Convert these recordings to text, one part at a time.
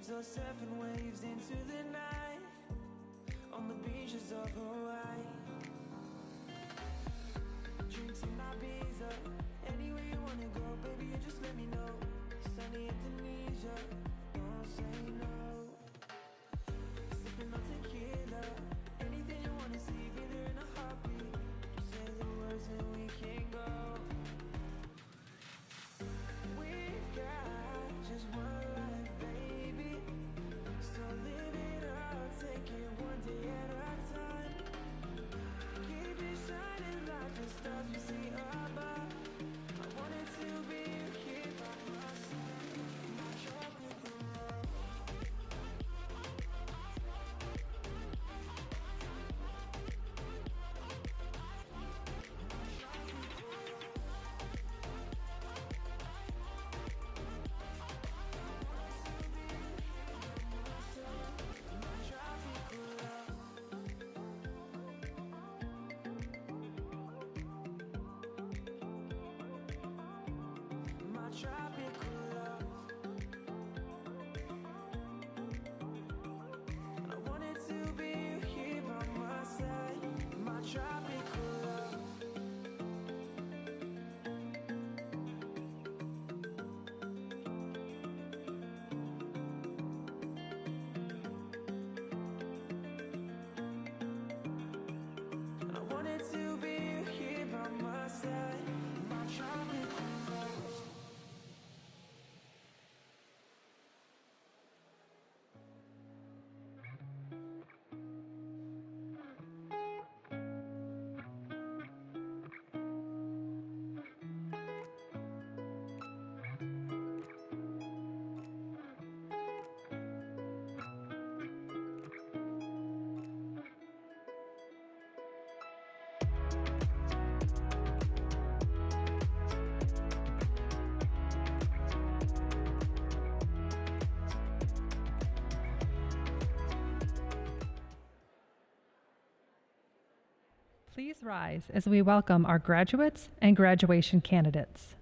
waves are surfing waves into the night on the beaches of Hawaii. Drinks in Ibiza, anywhere you wanna go, baby, you just let me know. Sunny Indonesia, don't say no. Sipping on tequila, anything you wanna see, be there in a heartbeat. Just say the words and we can go. We've got just one life, baby, so live it up, take it one day at a time. Keep it shining like the stars we see above. I wanted to be here by my side, my tropical love. My tropical love. I wanted to be here by my side, my tropical love. I wanted to be here by my side, my tropical love. Please rise as we welcome our graduates and graduation candidates.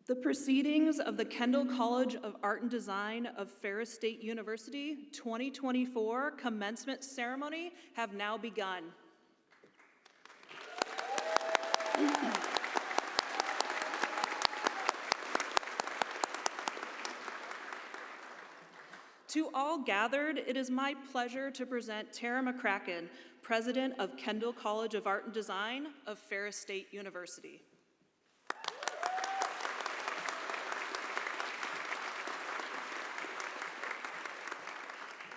The proceedings of the Kendall College of Art and Design of Ferris State University 2024 commencement ceremony have now begun. To all gathered, it is my pleasure to present Tara McCracken, President of Kendall College of Art and Design of Ferris State University.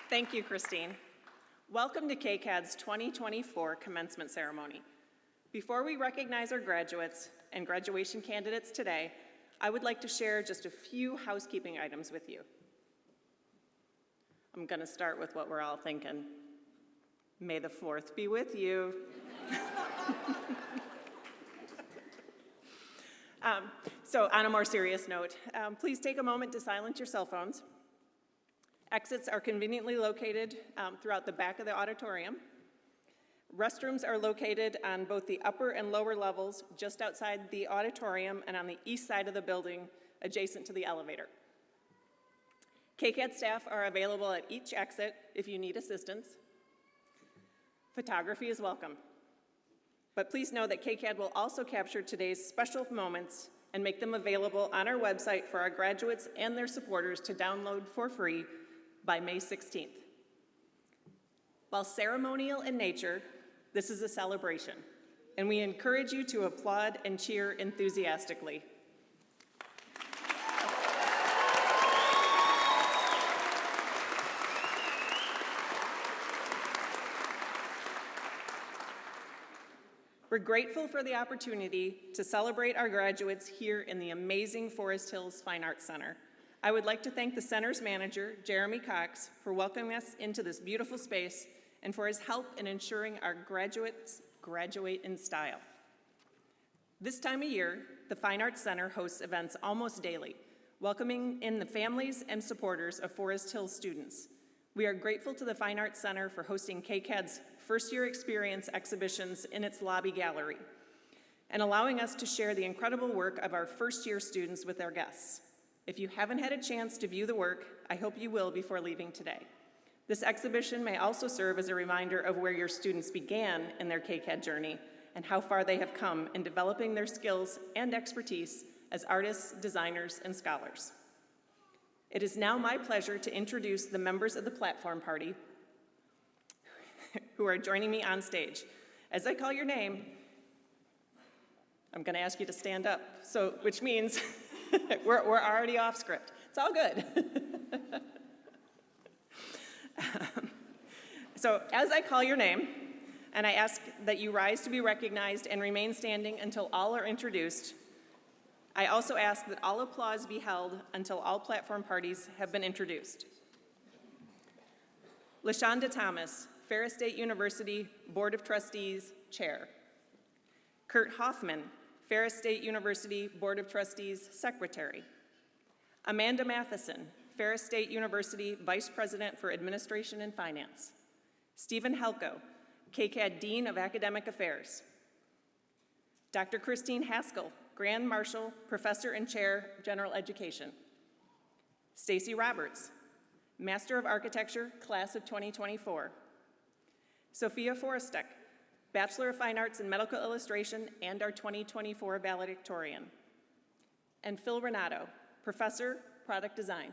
Thank you, Christine. Welcome to KCAD's 2024 commencement ceremony. Before we recognize our graduates and graduation candidates today, I would like to share just a few housekeeping items with you. I'm going to start with what we're all thinking. May the 4th be with you. So on a more serious note, please take a moment to silence your cell phones. Exits are conveniently located throughout the back of the auditorium. Restrooms are located on both the upper and lower levels, just outside the auditorium and on the east side of the building, adjacent to the elevator. KCAD staff are available at each exit if you need assistance. Photography is welcome. But please know that KCAD will also capture today's special moments and make them available on our website for our graduates and their supporters to download for free by May 16th. While ceremonial in nature, this is a celebration, and we encourage you to applaud and cheer enthusiastically. We're grateful for the opportunity to celebrate our graduates here in the amazing Forest Hills Fine Arts Center. I would like to thank the center's manager, Jeremy Cox, for welcoming us into this beautiful space and for his help in ensuring our graduates graduate in style. This time of year, the Fine Arts Center hosts events almost daily, welcoming in the families and supporters of Forest Hills students. We are grateful to the Fine Arts Center for hosting KCAD's First Year Experience exhibitions in its lobby gallery and allowing us to share the incredible work of our first-year students with their guests. If you haven't had a chance to view the work, I hope you will before leaving today. This exhibition may also serve as a reminder of where your students began in their KCAD journey and how far they have come in developing their skills and expertise as artists, designers, and scholars. It is now my pleasure to introduce the members of the platform party who are joining me on stage. As I call your name, I'm going to ask you to stand up, which means we're already off script. It's all good. So as I call your name, and I ask that you rise to be recognized and remain standing until all are introduced, I also ask that all applause be held until all platform parties have been introduced. LaShonda Thomas, Ferris State University Board of Trustees Chair. Kurt Hoffman, Ferris State University Board of Trustees Secretary. Amanda Matheson, Ferris State University Vice President for Administration and Finance. Stephen Helko, KCAD Dean of Academic Affairs. Dr. Christine Haskell, Grand Marshal, Professor and Chair, General Education. Stacy Roberts, Master of Architecture, Class of 2024. Sophia Forrestek, Bachelor of Fine Arts in Medical Illustration and our 2024 valedictorian. And Phil Renato, Professor, Product Design.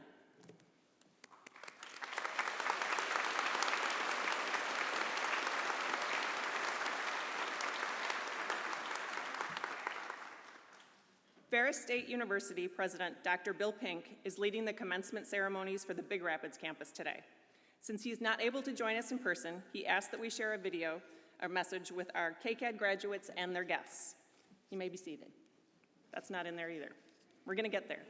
Ferris State University President Dr. Bill Pink is leading the commencement ceremonies for the Big Rapids campus today. Since he's not able to join us in person, he asked that we share a video, a message with our KCAD graduates and their guests. You may be seated. That's not in there either. We're gonna get there.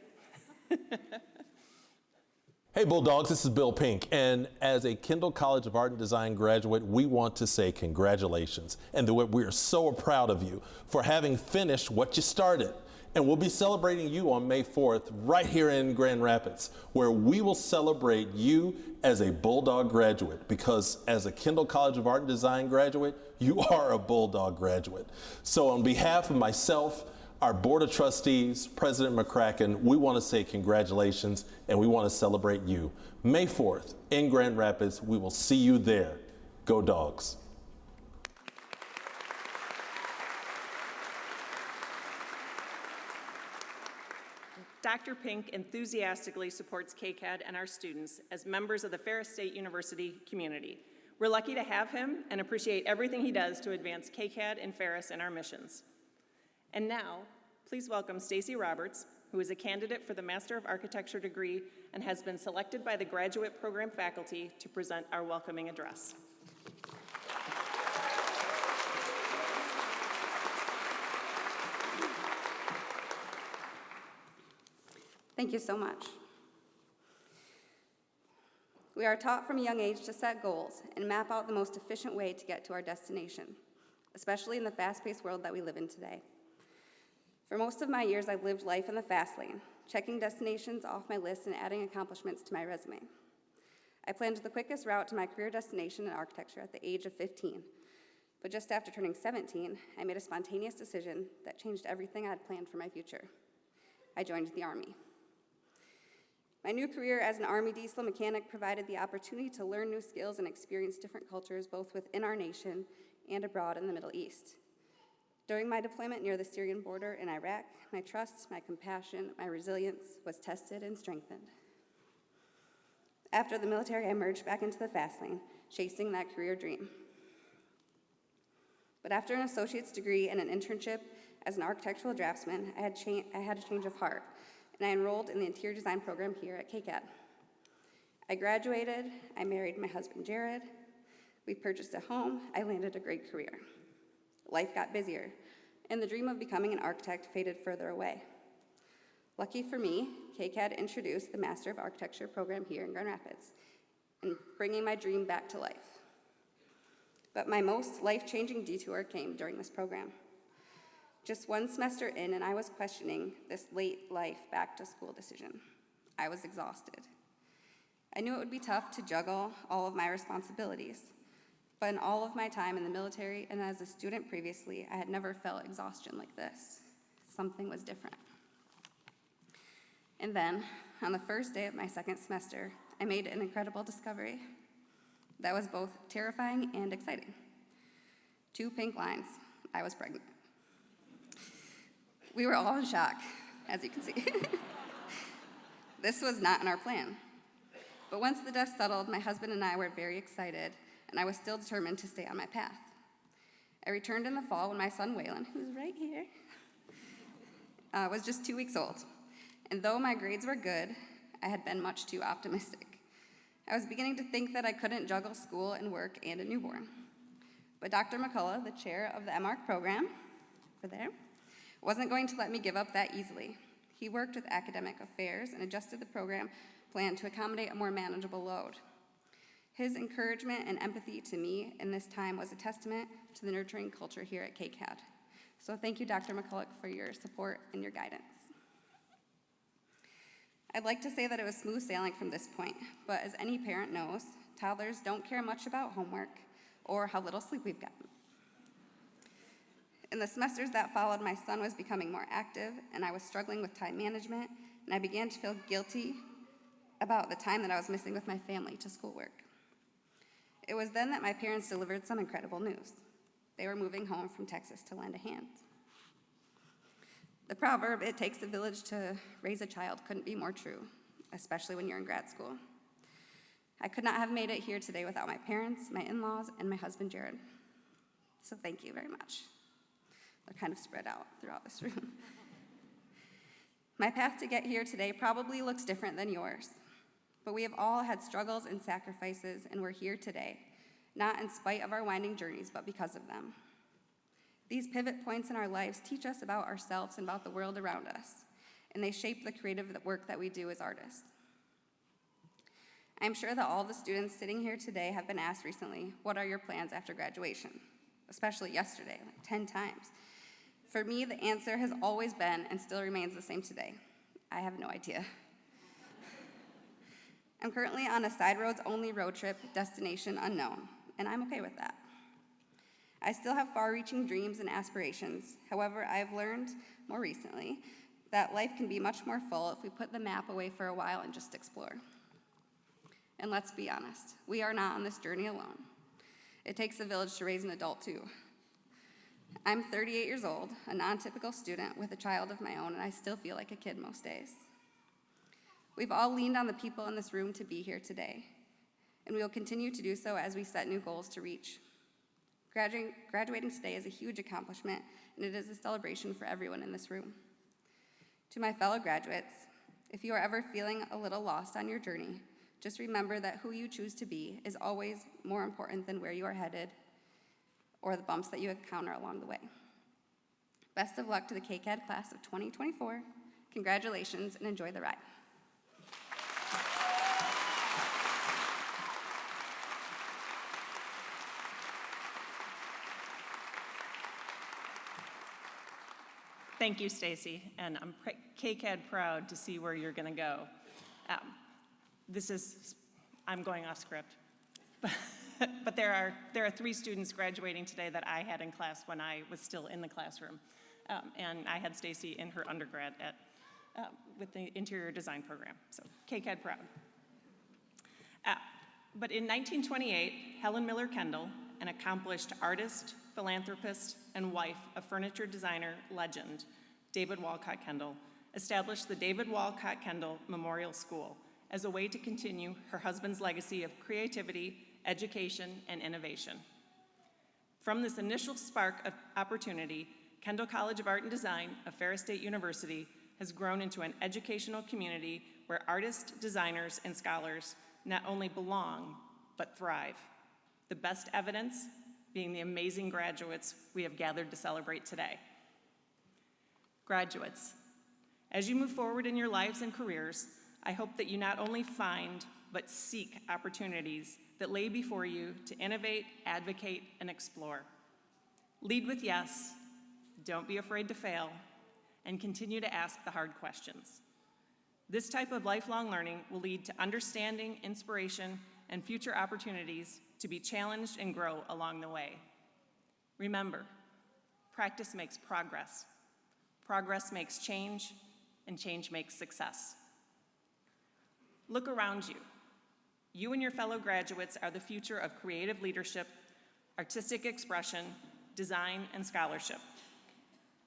Hey Bulldogs, this is Bill Pink, and as a Kendall College of Art and Design graduate, we want to say congratulations, and that we are so proud of you for having finished what you started. And we'll be celebrating you on May 4th right here in Grand Rapids, where we will celebrate you as a Bulldog graduate, because as a Kendall College of Art and Design graduate, you are a Bulldog graduate. So on behalf of myself, our Board of Trustees, President McCracken, we want to say congratulations and we want to celebrate you. May 4th in Grand Rapids, we will see you there. Go Dogs. Dr. Pink enthusiastically supports KCAD and our students as members of the Ferris State University community. We're lucky to have him and appreciate everything he does to advance KCAD and Ferris and our missions. And now, please welcome Stacy Roberts, who is a candidate for the Master of Architecture degree and has been selected by the graduate program faculty to present our welcoming address. Thank you so much. We are taught from a young age to set goals and map out the most efficient way to get to our destination, especially in the fast-paced world that we live in today. For most of my years, I've lived life in the fast lane, checking destinations off my list and adding accomplishments to my resume. I planned the quickest route to my career destination in architecture at the age of 15, but just after turning 17, I made a spontaneous decision that changed everything I had planned for my future. I joined the Army. My new career as an Army diesel mechanic provided the opportunity to learn new skills and experience different cultures both within our nation and abroad in the Middle East. During my deployment near the Syrian border in Iraq, my trust, my compassion, my resilience was tested and strengthened. After the military, I emerged back into the fast lane, chasing that career dream. But after an associate's degree and an internship as an architectural draftsman, I had a change of heart, and I enrolled in the interior design program here at KCAD. I graduated, I married my husband Jared, we purchased a home, I landed a great career. Life got busier, and the dream of becoming an architect faded further away. Lucky for me, KCAD introduced the Master of Architecture program here in Grand Rapids, and bringing my dream back to life. But my most life-changing detour came during this program. Just one semester in, and I was questioning this late life back to school decision. I was exhausted. I knew it would be tough to juggle all of my responsibilities, but in all of my time in the military and as a student previously, I had never felt exhaustion like this. Something was different. And then, on the first day of my second semester, I made an incredible discovery that was both terrifying and exciting. 2 pink lines. I was pregnant. We were all in shock, as you can see. This was not in our plan. But once the dust settled, my husband and I were very excited, and I was still determined to stay on my path. I returned in the fall when my son Waylon, who's right here, was just 2 weeks old. And though my grades were good, I had been much too optimistic. I was beginning to think that I couldn't juggle school and work and a newborn. But Dr. McCullough, the chair of the MArch program, over there, wasn't going to let me give up that easily. He worked with academic affairs and adjusted the program plan to accommodate a more manageable load. His encouragement and empathy to me in this time was a testament to the nurturing culture here at KCAD. So thank you, Dr. McCullough, for your support and your guidance. I'd like to say that it was smooth sailing from this point, but as any parent knows, toddlers don't care much about homework or how little sleep we've gotten. In the semesters that followed, my son was becoming more active, and I was struggling with time management, and I began to feel guilty about the time that I was missing with my family to schoolwork. It was then that my parents delivered some incredible news. They were moving home from Texas to lend a hand. The proverb, "It takes a village to raise a child," couldn't be more true, especially when you're in grad school. I could not have made it here today without my parents, my in-laws, and my husband, Jared. So thank you very much. They're kind of spread out throughout this room. My path to get here today probably looks different than yours, but we have all had struggles and sacrifices, and we're here today, not in spite of our winding journeys, but because of them. These pivot points in our lives teach us about ourselves and about the world around us, and they shape the creative work that we do as artists. I'm sure that all the students sitting here today have been asked recently, what are your plans after graduation? Especially yesterday, like 10 times. For me, the answer has always been and still remains the same today. I have no idea. I'm currently on a side roads only road trip, destination unknown, and I'm okay with that. I still have far-reaching dreams and aspirations. However, I've learned more recently that life can be much more full if we put the map away for a while and just explore. And let's be honest, we are not on this journey alone. It takes a village to raise an adult too. I'm 38 years old, a non-typical student with a child of my own, and I still feel like a kid most days. We've all leaned on the people in this room to be here today, and we will continue to do so as we set new goals to reach. Graduating today is a huge accomplishment, and it is a celebration for everyone in this room. To my fellow graduates, if you are ever feeling a little lost on your journey, just remember that who you choose to be is always more important than where you are headed or the bumps that you encounter along the way. Best of luck to the KCAD class of 2024. Congratulations and enjoy the ride. Thank you, Stacy, and I'm KCAD proud to see where you're going to go. I'm going off script, but there are 3 students graduating today that I had in class when I was still in the classroom, and I had Stacy in her undergrad with the interior design program, so KCAD proud. But in 1928, Helen Miller Kendall, an accomplished artist, philanthropist, and wife of furniture designer legend David Walcott Kendall, established the David Walcott Kendall Memorial School as a way to continue her husband's legacy of creativity, education, and innovation. From this initial spark of opportunity, Kendall College of Art and Design of Ferris State University has grown into an educational community where artists, designers, and scholars not only belong, but thrive. The best evidence being the amazing graduates we have gathered to celebrate today. Graduates, as you move forward in your lives and careers, I hope that you not only find, but seek opportunities that lay before you to innovate, advocate, and explore. Lead with yes, don't be afraid to fail, and continue to ask the hard questions. This type of lifelong learning will lead to understanding, inspiration, and future opportunities to be challenged and grow along the way. Remember, practice makes progress. Progress makes change, and change makes success. Look around you. You and your fellow graduates are the future of creative leadership, artistic expression, design, and scholarship.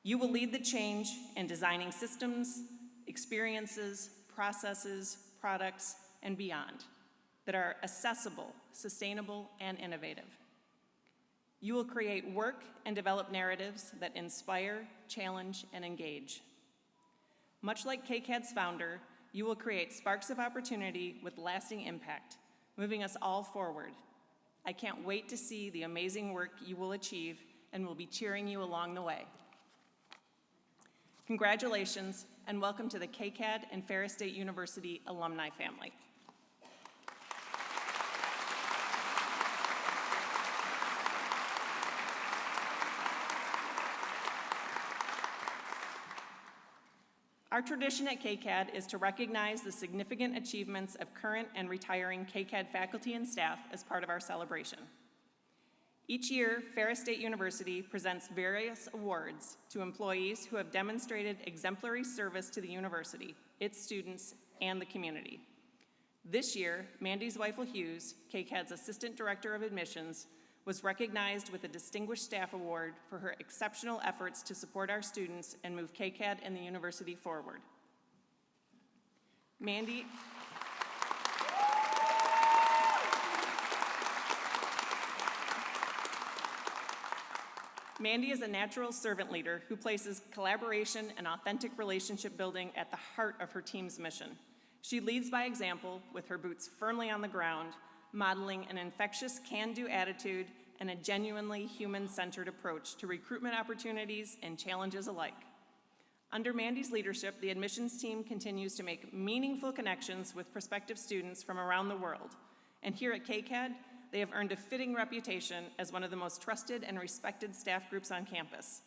You will lead the change in designing systems, experiences, processes, products, and beyond that are accessible, sustainable, and innovative. You will create work and develop narratives that inspire, challenge, and engage. Much like KCAD's founder, you will create sparks of opportunity with lasting impact, moving us all forward. I can't wait to see the amazing work you will achieve and will be cheering you along the way. Congratulations, and welcome to the KCAD and Ferris State University alumni family. Our tradition at KCAD is to recognize the significant achievements of current and retiring KCAD faculty and staff as part of our celebration. Each year, Ferris State University presents various awards to employees who have demonstrated exemplary service to the university, its students, and the community. This year, Mandy Zweifel Hughes, KCAD's Assistant Director of Admissions, was recognized with a Distinguished Staff Award for her exceptional efforts to support our students and move KCAD and the university forward. Mandy is a natural servant leader who places collaboration and authentic relationship building at the heart of her team's mission. She leads by example with her boots firmly on the ground, modeling an infectious can-do attitude and a genuinely human-centered approach to recruitment opportunities and challenges alike. Under Mandy's leadership, the admissions team continues to make meaningful connections with prospective students from around the world. And here at KCAD, they have earned a fitting reputation as one of the most trusted and respected staff groups on campus.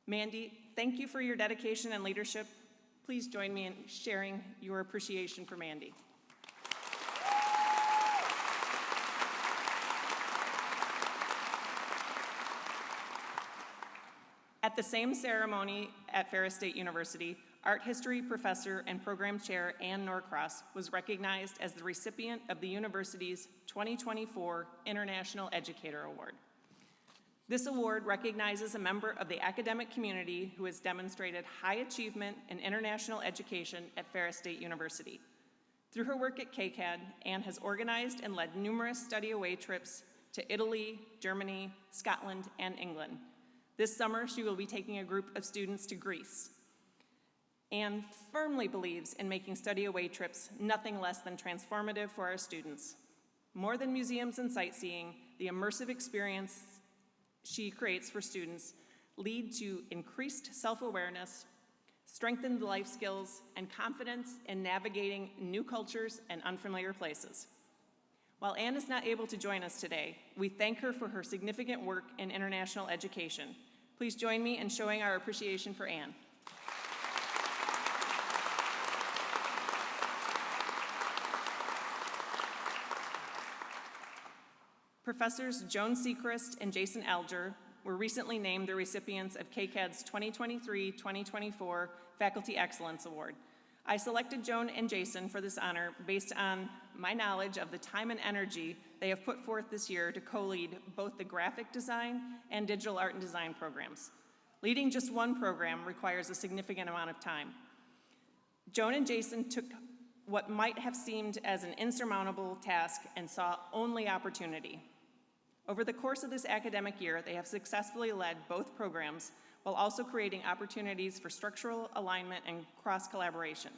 Mandy, thank you for your dedication and leadership. Please join me in sharing your appreciation for Mandy. At the same ceremony at Ferris State University, art history professor and program chair Ann Norcross was recognized as the recipient of the university's 2024 International Educator Award. This award recognizes a member of the academic community who has demonstrated high achievement in international education at Ferris State University. Through her work at KCAD, Anne has organized and led numerous study-away trips to Italy, Germany, Scotland, and England. This summer, she will be taking a group of students to Greece. Anne firmly believes in making study-away trips nothing less than transformative for our students. More than museums and sightseeing, the immersive experience she creates for students lead to increased self-awareness, strengthened life skills, and confidence in navigating new cultures and unfamiliar places. While Anne is not able to join us today, we thank her for her significant work in international education. Please join me in showing our appreciation for Anne. Professors Joan Sechrist and Jason Alger were recently named the recipients of KCAD's 2023-2024 Faculty Excellence Award. I selected Joan and Jason for this honor based on my knowledge of the time and energy they have put forth this year to co-lead both the graphic design and digital art and design programs. Leading just one program requires a significant amount of time. Joan and Jason took what might have seemed as an insurmountable task and saw only opportunity. Over the course of this academic year, they have successfully led both programs while also creating opportunities for structural alignment and cross-collaboration.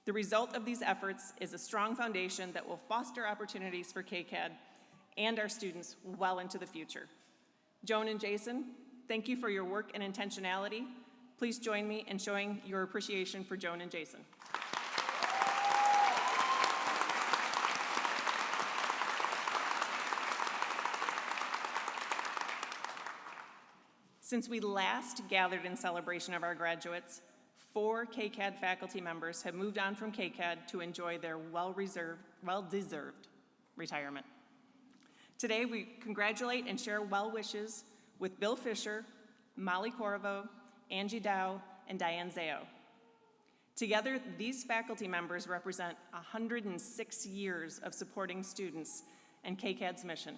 The result of these efforts is a strong foundation that will foster opportunities for KCAD and our students well into the future. Joan and Jason, thank you for your work and intentionality. Please join me in showing your appreciation for Joan and Jason. Since we last gathered in celebration of our graduates, 4 KCAD faculty members have moved on from KCAD to enjoy their well-deserved retirement. Today, we congratulate and share well wishes with Bill Fisher, Molly Corvo, Angie Dow, and Diane Zao. Together, these faculty members represent 106 years of supporting students and KCAD's mission.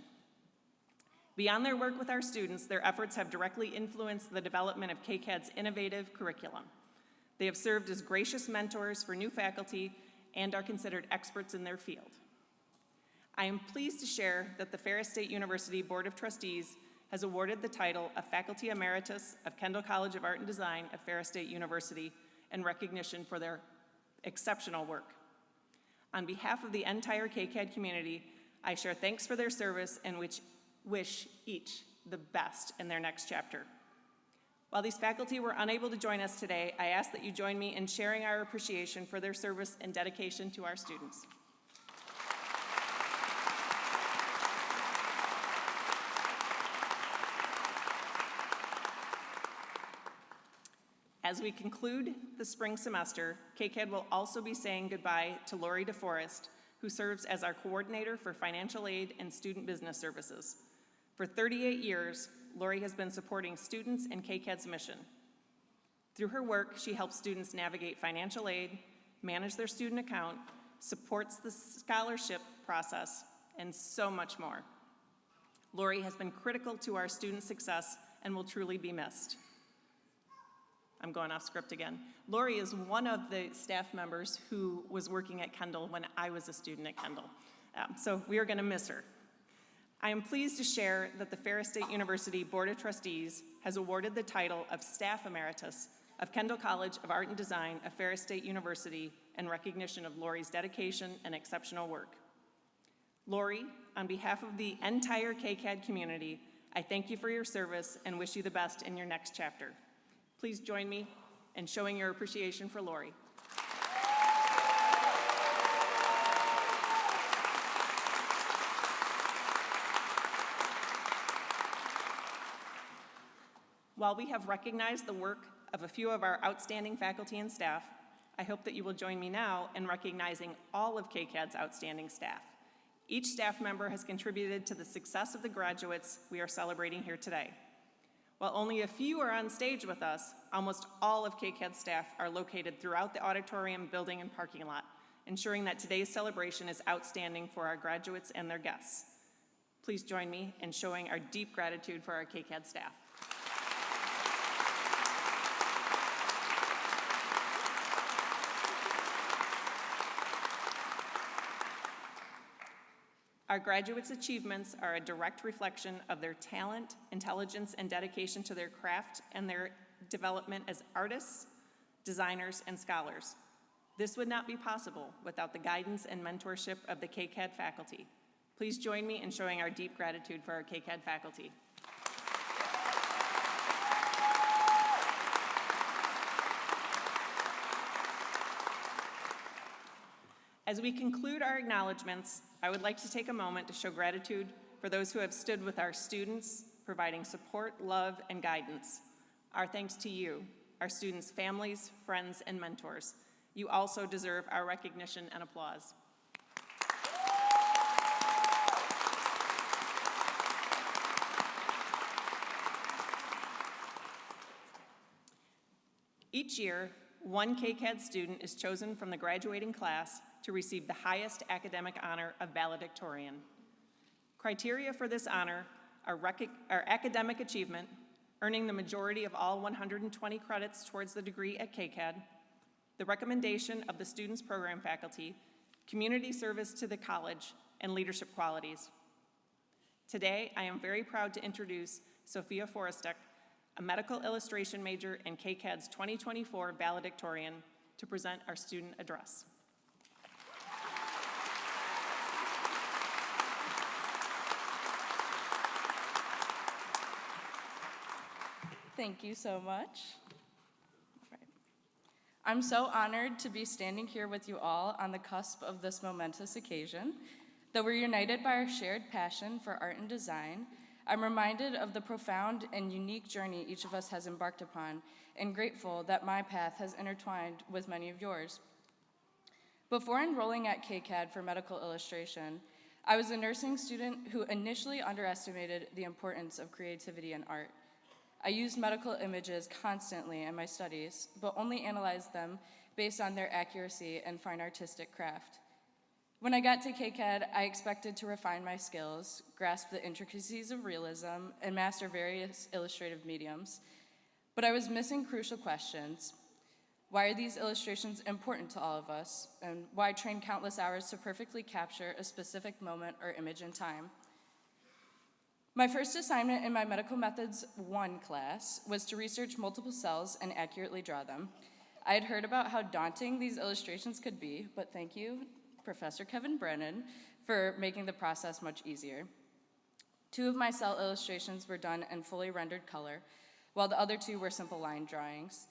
Beyond their work with our students, their efforts have directly influenced the development of KCAD's innovative curriculum. They have served as gracious mentors for new faculty and are considered experts in their field. I am pleased to share that the Ferris State University Board of Trustees has awarded the title of Faculty Emeritus of Kendall College of Art and Design of Ferris State University in recognition for their exceptional work. On behalf of the entire KCAD community, I share thanks for their service and wish each the best in their next chapter. While these faculty were unable to join us today, I ask that you join me in sharing our appreciation for their service and dedication to our students. As we conclude the spring semester, KCAD will also be saying goodbye to Lori DeForest, who serves as our coordinator for financial aid and student business services. For 38 years, Lori has been supporting students in KCAD's mission. Through her work, she helps students navigate financial aid, manage their student account, supports the scholarship process, and so much more. Lori has been critical to our student success and will truly be missed. I'm going off script again. Lori is one of the staff members who was working at Kendall when I was a student at Kendall. So we are going to miss her. I am pleased to share that the Ferris State University Board of Trustees has awarded the title of Staff Emeritus of Kendall College of Art and Design of Ferris State University in recognition of Lori's dedication and exceptional work. Lori, on behalf of the entire KCAD community, I thank you for your service and wish you the best in your next chapter. Please join me in showing your appreciation for Lori. While we have recognized the work of a few of our outstanding faculty and staff, I hope that you will join me now in recognizing all of KCAD's outstanding staff. Each staff member has contributed to the success of the graduates we are celebrating here today. While only a few are on stage with us, almost all of KCAD staff are located throughout the auditorium, building, and parking lot, ensuring that today's celebration is outstanding for our graduates and their guests. Please join me in showing our deep gratitude for our KCAD staff. Our graduates' achievements are a direct reflection of their talent, intelligence, and dedication to their craft and their development as artists, designers, and scholars. This would not be possible without the guidance and mentorship of the KCAD faculty. Please join me in showing our deep gratitude for our KCAD faculty. As we conclude our acknowledgements, I would like to take a moment to show gratitude for those who have stood with our students, providing support, love, and guidance. Our thanks to you, our students' families, friends, and mentors. You also deserve our recognition and applause. Each year, one KCAD student is chosen from the graduating class to receive the highest academic honor of valedictorian. Criteria for this honor are academic achievement, earning the majority of all 120 credits towards the degree at KCAD, the recommendation of the student's program faculty, community service to the college, and leadership qualities. Today, I am very proud to introduce Sophia Forrestek, a medical illustration major and KCAD's 2024 valedictorian, to present our student address. Thank you so much. I'm so honored to be standing here with you all on the cusp of this momentous occasion. Though we're united by our shared passion for art and design, I'm reminded of the profound and unique journey each of us has embarked upon, and grateful that my path has intertwined with many of yours. Before enrolling at KCAD for medical illustration, I was a nursing student who initially underestimated the importance of creativity in art. I used medical images constantly in my studies, but only analyzed them based on their accuracy and fine artistic craft. When I got to KCAD, I expected to refine my skills, grasp the intricacies of realism, and master various illustrative mediums. But I was missing crucial questions. Why are these illustrations important to all of us? And why train countless hours to perfectly capture a specific moment or image in time? My first assignment in my Medical Methods 1 class was to research multiple cells and accurately draw them. I had heard about how daunting these illustrations could be, but thank you, Professor Kevin Brennan, for making the process much easier. 2 of my cell illustrations were done in fully rendered color, while the other 2 were simple line drawings.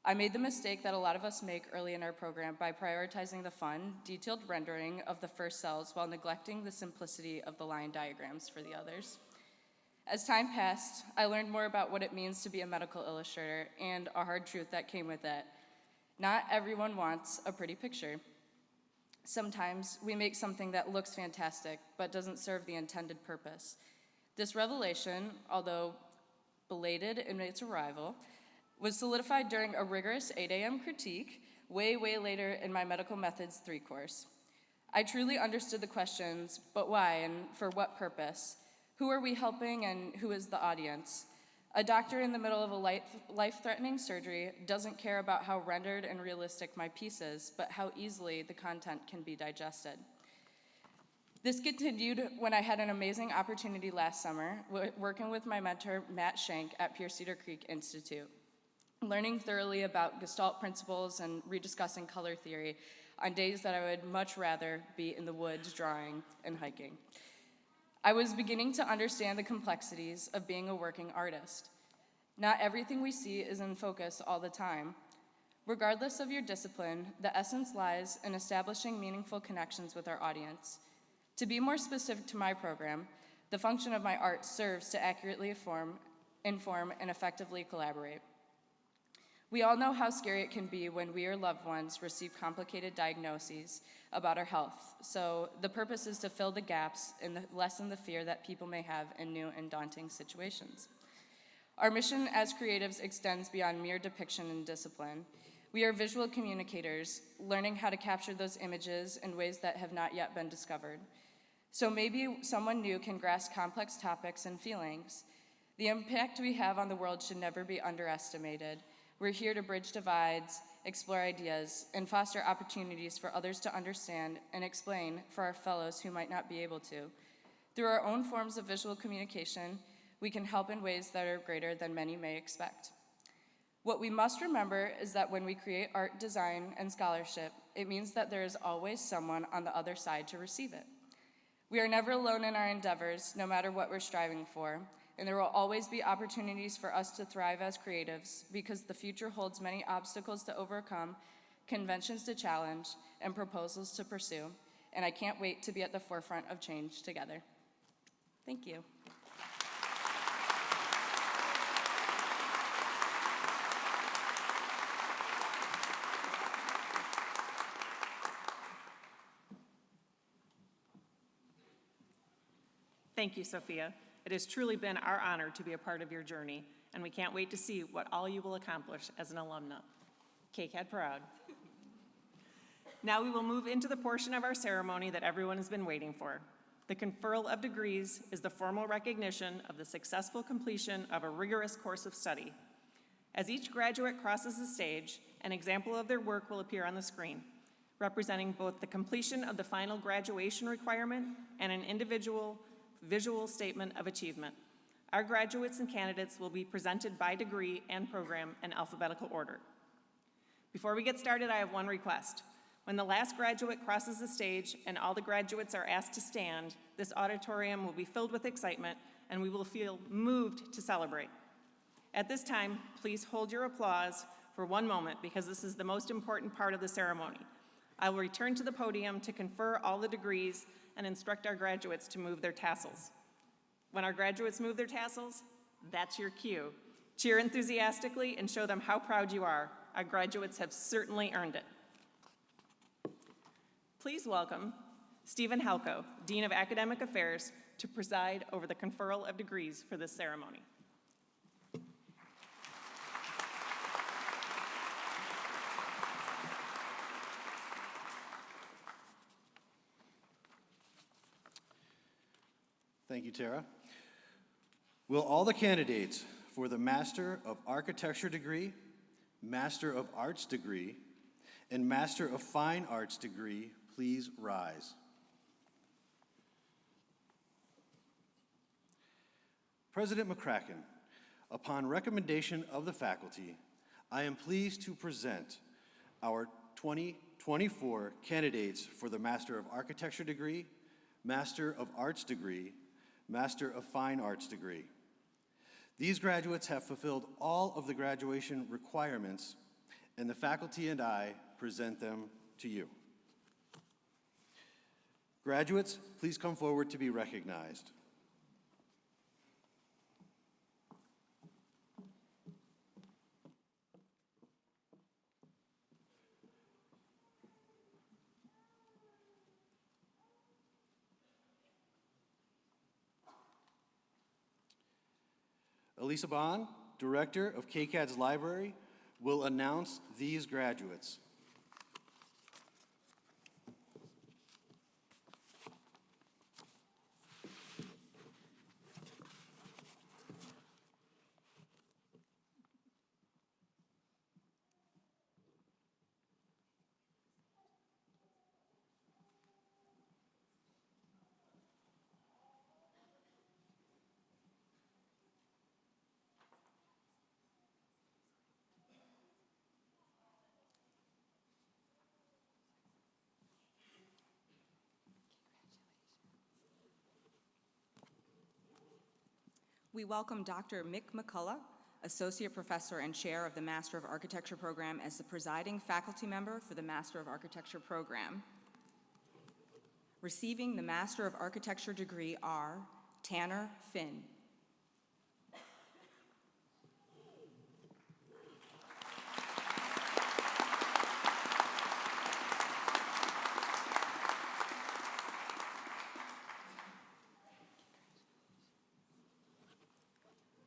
I made the mistake that a lot of us make early in our program by prioritizing the fun, detailed rendering of the first cells while neglecting the simplicity of the line diagrams for the others. As time passed, I learned more about what it means to be a medical illustrator and a hard truth that came with it. Not everyone wants a pretty picture. Sometimes we make something that looks fantastic but doesn't serve the intended purpose. This revelation, although belated in its arrival, was solidified during a rigorous 8 a.m. critique way later in my Medical Methods 3 course. I truly understood the questions, but why and for what purpose? Who are we helping and who is the audience? A doctor in the middle of a life-threatening surgery doesn't care about how rendered and realistic my piece is, but how easily the content can be digested. This continued when I had an amazing opportunity last summer, working with my mentor, Matt Schenk, at Pure Cedar Creek Institute, learning thoroughly about Gestalt principles and rediscussing color theory on days that I would much rather be in the woods drawing and hiking. I was beginning to understand the complexities of being a working artist. Not everything we see is in focus all the time. Regardless of your discipline, the essence lies in establishing meaningful connections with our audience. To be more specific to my program, the function of my art serves to accurately inform, and effectively collaborate. We all know how scary it can be when we or loved ones receive complicated diagnoses about our health, so the purpose is to fill the gaps and lessen the fear that people may have in new and daunting situations. Our mission as creatives extends beyond mere depiction and discipline. We are visual communicators, learning how to capture those images in ways that have not yet been discovered. So maybe someone new can grasp complex topics and feelings. The impact we have on the world should never be underestimated. We're here to bridge divides explore ideas, and foster opportunities for others to understand and explain for our fellows who might not be able to. Through our own forms of visual communication, we can help in ways that are greater than many may expect. What we must remember is that when we create art, design, and scholarship, it means that there is always someone on the other side to receive it. We are never alone in our endeavors, no matter what we're striving for, and there will always be opportunities for us to thrive as creatives because the future holds many obstacles to overcome, conventions to challenge, and proposals to pursue, and I can't wait to be at the forefront of change together. Thank you. Thank you, Sophia. It has truly been our honor to be a part of your journey, and we can't wait to see what all you will accomplish as an alumna. KCAD proud. Now we will move into the portion of our ceremony that everyone has been waiting for. The conferral of degrees is the formal recognition of the successful completion of a rigorous course of study. As each graduate crosses the stage, an example of their work will appear on the screen, representing both the completion of the final graduation requirement and an individual visual statement of achievement. Our graduates and candidates will be presented by degree and program in alphabetical order. Before we get started, I have one request. When the last graduate crosses the stage and all the graduates are asked to stand, this auditorium will be filled with excitement and we will feel moved to celebrate. At this time, please hold your applause for one moment because this is the most important part of the ceremony. I will return to the podium to confer all the degrees and instruct our graduates to move their tassels. When our graduates move their tassels, that's your cue. Cheer enthusiastically and show them how proud you are. Our graduates have certainly earned it. Please welcome Stephen Halko, Dean of Academic Affairs, to preside over the conferral of degrees for this ceremony. Thank you, Tara. Will all the candidates for the Master of Architecture degree, Master of Arts degree, and Master of Fine Arts degree please rise? President McCracken, upon recommendation of the faculty, I am pleased to present our 2024 candidates for the Master of Architecture degree, Master of Arts degree, Master of Fine Arts degree. These graduates have fulfilled all of the graduation requirements, and the faculty and I present them to you. Graduates, please come forward to be recognized. Elisa Bond, Director of KCAD's Library, will announce these graduates. We welcome Dr. Mick McCullough, Associate Professor and Chair of the Master of Architecture program, as the presiding faculty member for the Master of Architecture program. Receiving the Master of Architecture degree are Tanner Finn.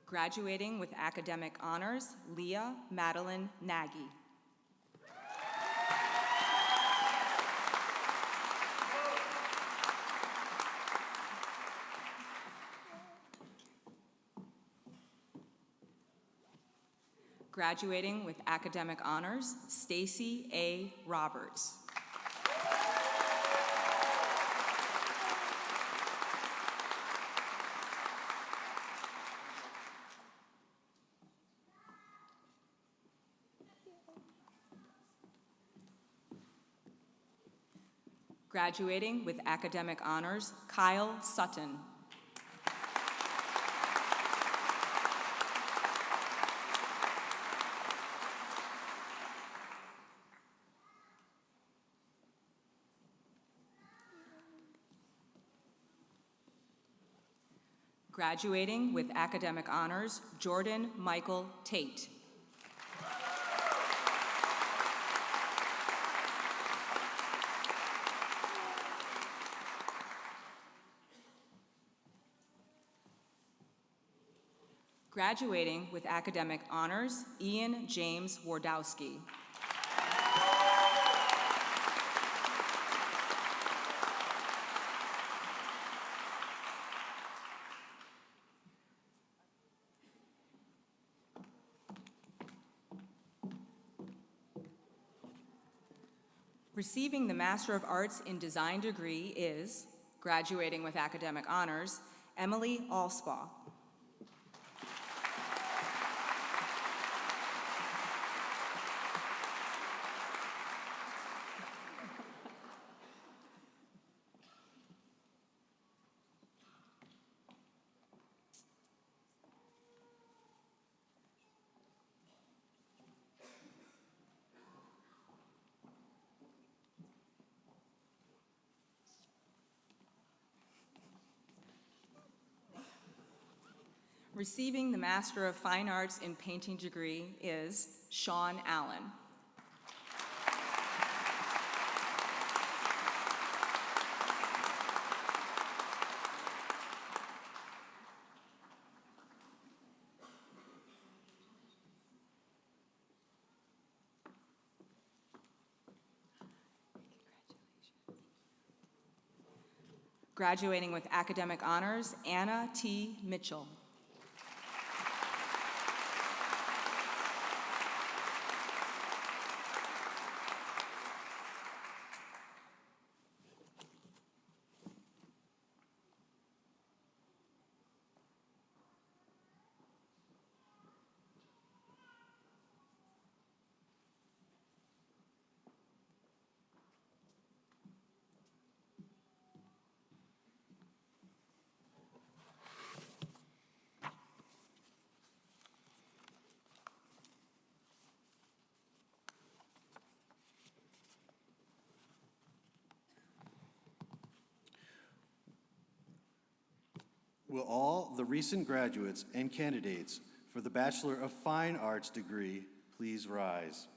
Graduating with academic honors, Leah Madeline Nagy. Graduating with academic honors, Stacy A. Roberts. Graduating with academic honors, Kyle Sutton. Graduating with academic honors, Jordan Michael Tate. Graduating with academic honors, Ian James Wardowski. Receiving the Master of Arts in Design degree is, graduating with academic honors, Emily Allspaw. Receiving the Master of Fine Arts in Painting degree is Sean Allen. Graduating with academic honors, Anna T. Mitchell. Will all the recent graduates and candidates for the Bachelor of Fine Arts degree please rise?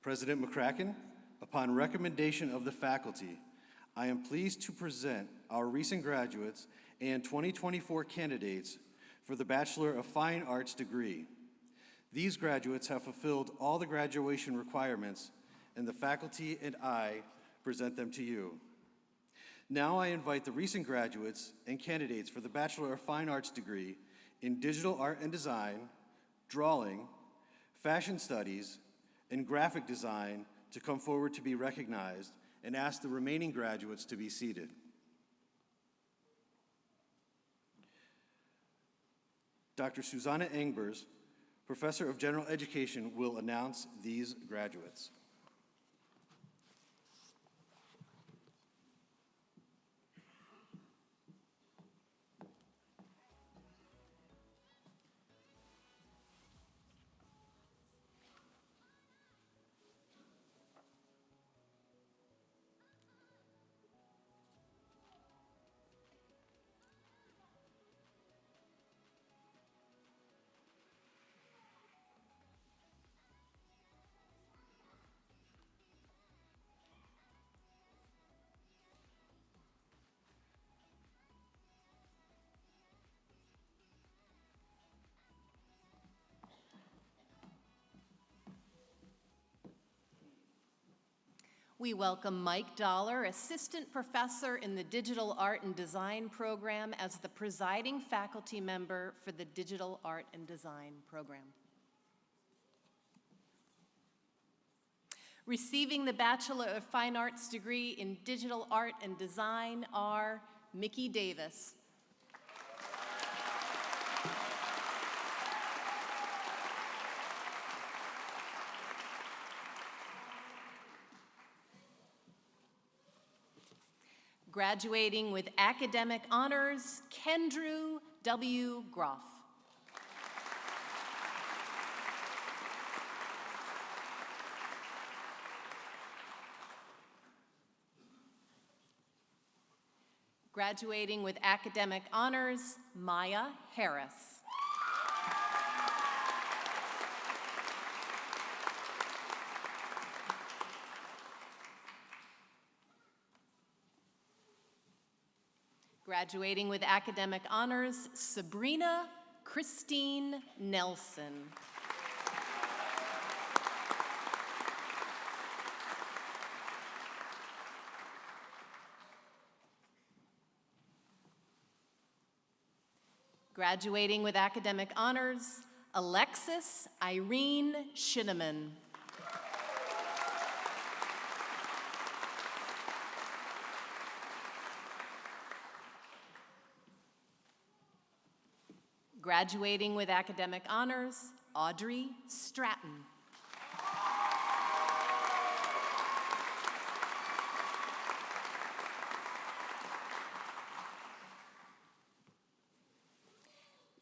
President McCracken, upon recommendation of the faculty, I am pleased to present our recent graduates and 2024 candidates for the Bachelor of Fine Arts degree. These graduates have fulfilled all the graduation requirements, and the faculty and I present them to you. Now I invite the recent graduates and candidates for the Bachelor of Fine Arts degree in Digital Art and Design, Drawing, Fashion Studies, and Graphic Design to come forward to be recognized, and ask the remaining graduates to be seated. Dr. Susanna Engbers, Professor of General Education, will announce these graduates. We welcome Mike Dollar, Assistant Professor in the Digital Art and Design program, as the presiding faculty member for the Digital Art and Design program. Receiving the Bachelor of Fine Arts degree in Digital Art and Design are Mickey Davis. Graduating with academic honors, Kendrew W. Groff. Graduating with academic honors, Maya Harris. Graduating with academic honors, Sabrina Christine Nelson. Graduating with academic honors, Alexis Irene Shinneman. Graduating with academic honors, Audrey Stratton.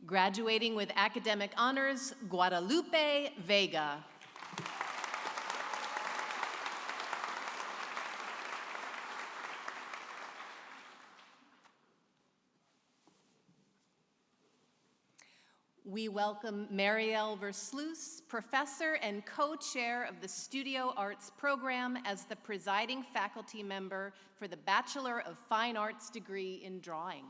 Graduating with academic honors, Guadalupe Vega. We welcome Marielle Versluis, Professor and Co-Chair of the Studio Arts Program, as the presiding faculty member for the Bachelor of Fine Arts degree in Drawing.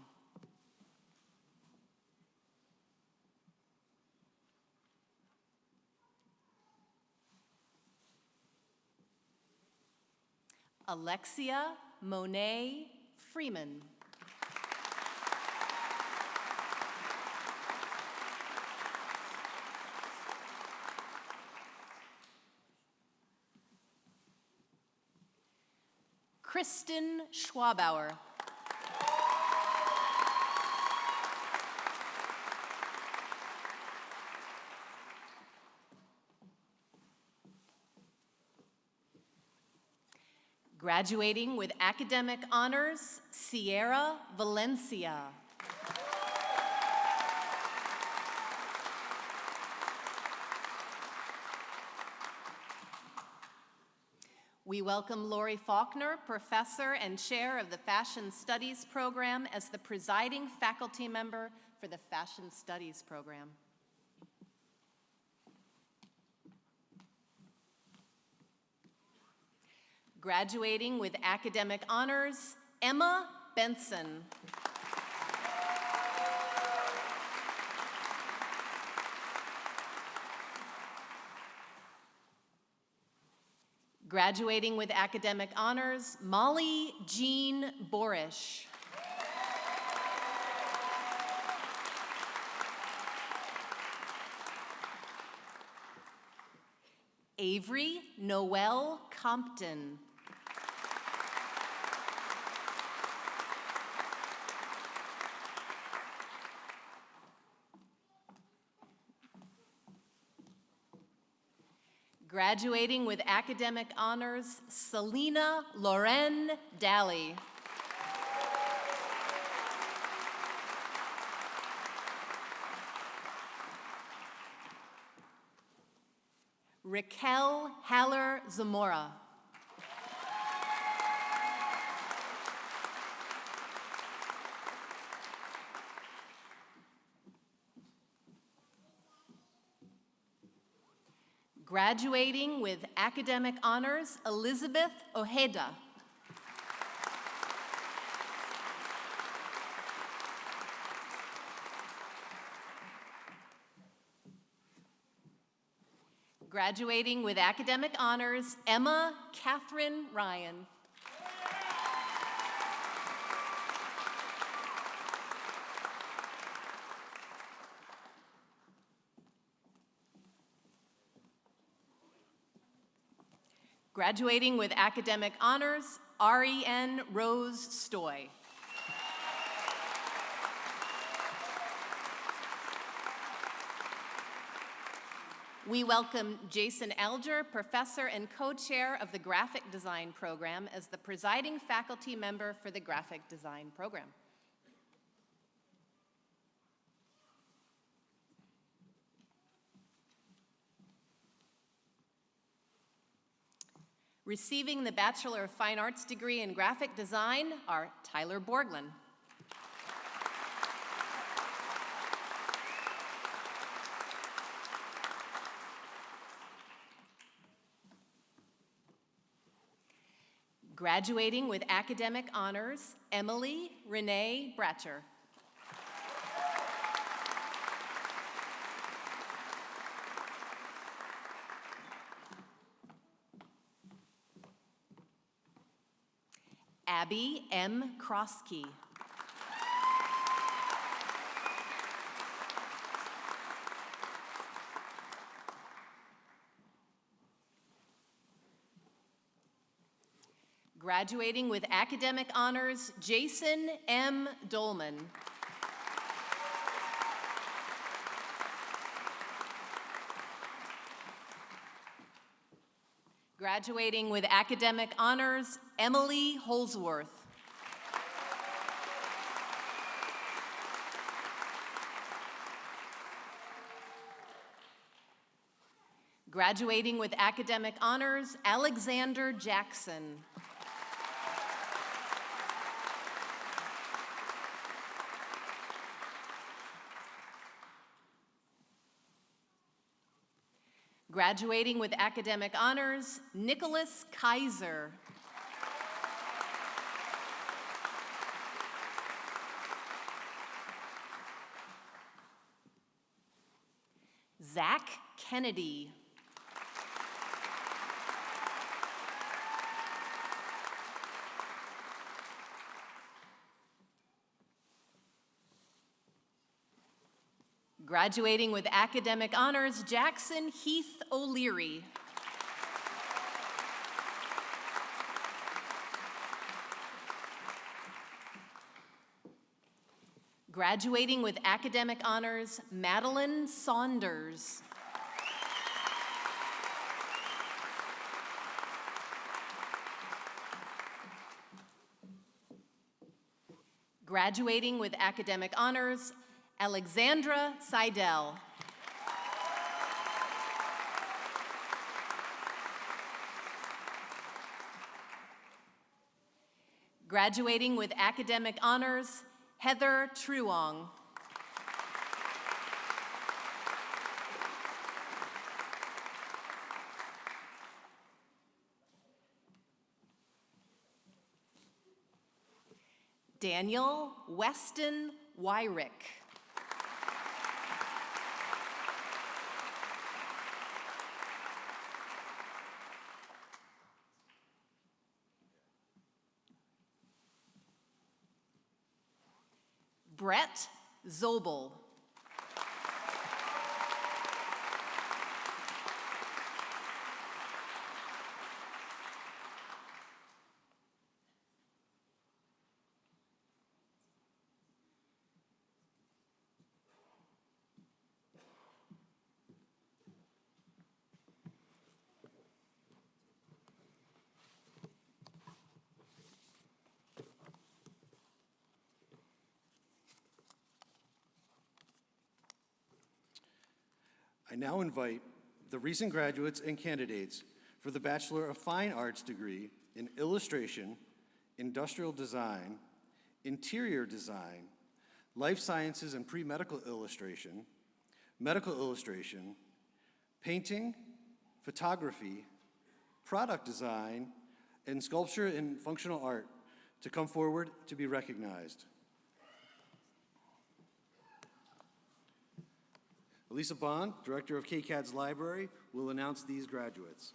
Alexia Monet Freeman. Kristen Schwabauer. Graduating with academic honors, Sierra Valencia. We welcome Lori Faulkner, Professor and Chair of the Fashion Studies program, as the presiding faculty member for the Fashion Studies program. Graduating with academic honors, Emma Benson. Graduating with academic honors, Molly Jean Borish. Avery Noel Compton. Graduating with academic honors, Selena Loren Daly. Raquel Haller Zamora. Graduating with academic honors, Elizabeth Ojeda. Graduating with academic honors, Emma Catherine Ryan. Graduating with academic honors, REN Rose Stoy. We welcome Jason Alger, professor and co-chair of the graphic design program, as the presiding faculty member for the graphic design program. Receiving the Bachelor of Fine Arts degree in graphic design are Tyler Borglin. Graduating with academic honors, Emily Renee Bratcher. Abby M. Krosky. Graduating with academic honors, Jason M. Dolman. Graduating with academic honors, Emily Holsworth. Graduating with academic honors, Alexander Jackson. Graduating with academic honors, Nicholas Kaiser. Zach Kennedy. Graduating with academic honors, Jackson Heath O'Leary. Graduating with academic honors, Madeline Saunders. Graduating with academic honors, Alexandra Seidel. Graduating with academic honors, Heather Truong. Daniel Weston Wyrick. Brett Zobel. I now invite the recent graduates and candidates for the Bachelor of Fine Arts degree in Illustration, Industrial Design, Interior Design, Life Sciences and Pre-Medical Illustration, Medical Illustration, Painting, Photography, Product Design, and Sculpture and Functional Art to come forward to be recognized. Elisa Bond, Director of KCAD's Library, will announce these graduates.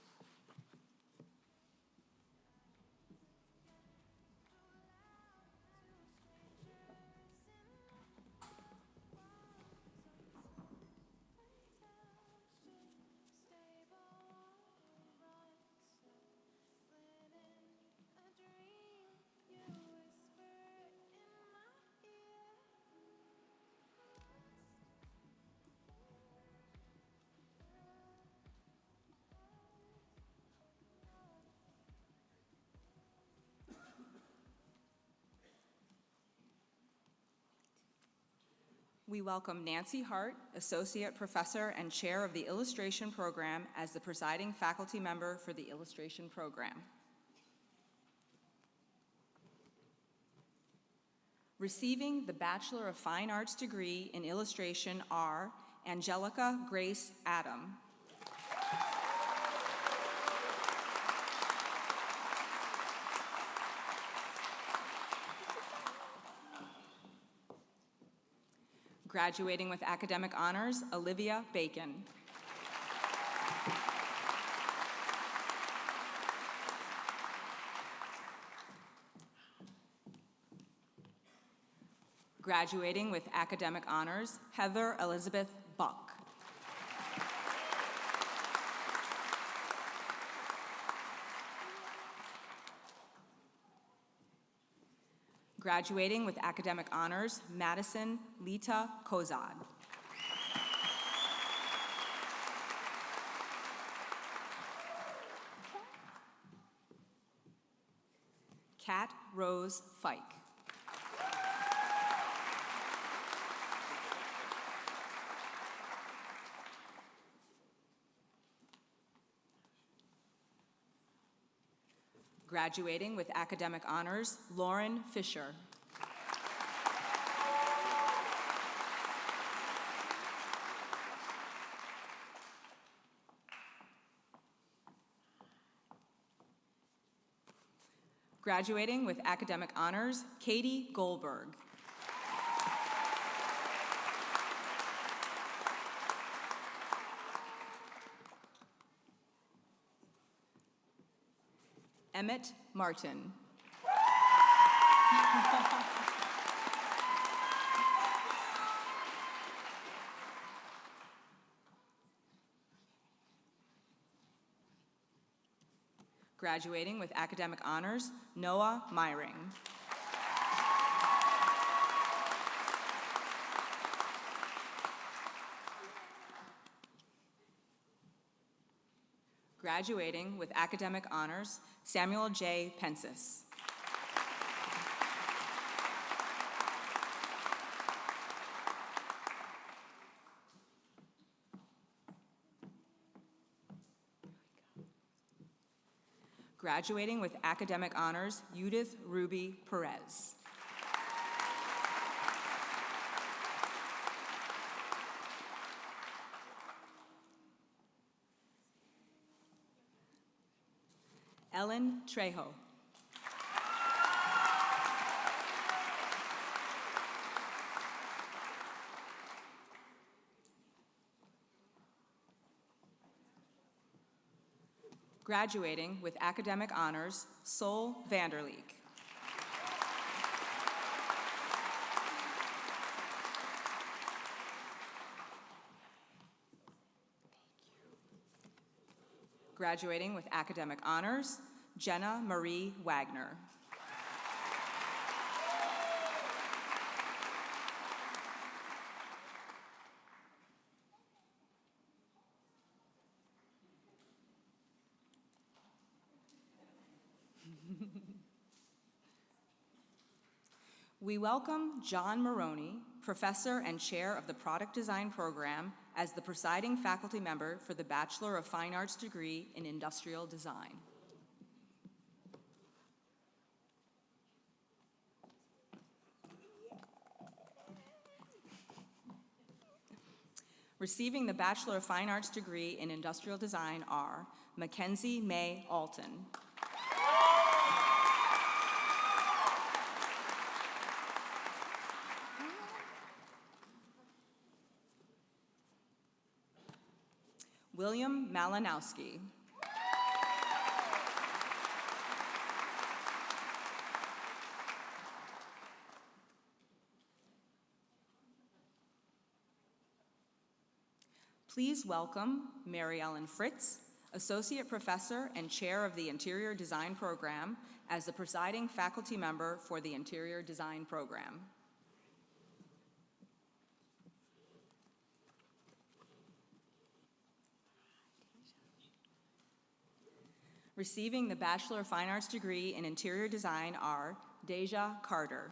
We welcome Nancy Hart, Associate Professor and Chair of the Illustration Program, as the presiding faculty member for the Illustration Program. Receiving the Bachelor of Fine Arts degree in illustration are Angelica Grace Adam, graduating with academic honors, Olivia Bacon. Graduating with academic honors, Heather Elizabeth Buck. Graduating with academic honors, Madison Lita Kozad. Kat Rose Fike. Graduating with academic honors, Lauren Fisher. Graduating with academic honors, Katie Goldberg. Emmett Martin. Graduating with academic honors, Noah Myring. Graduating with academic honors, Samuel J. Pensis. Graduating with academic honors, Judith Ruby Perez. Ellen Trejo. Graduating with academic honors, Sol Vanderleek. Graduating with academic honors, Jenna Marie Wagner. We welcome John Maroney, Professor and Chair of the Product Design Program, as the presiding faculty member for the Bachelor of Fine Arts degree in Industrial Design. Receiving the Bachelor of Fine Arts degree in Industrial Design are Mackenzie May Alton, William Malinowski. Please welcome Mary Ellen Fritz, Associate Professor and Chair of the Interior Design Program, as the presiding faculty member for the Interior Design Program. Receiving the Bachelor of Fine Arts degree in Interior Design are Deja Carter.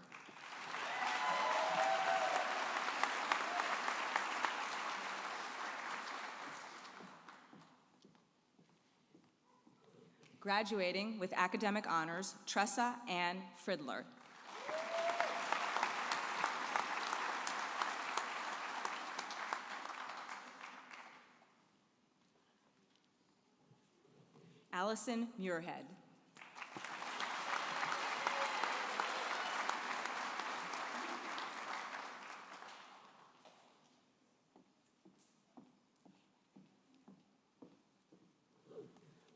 Graduating with academic honors, Tressa Ann Fridler. Allison Muirhead.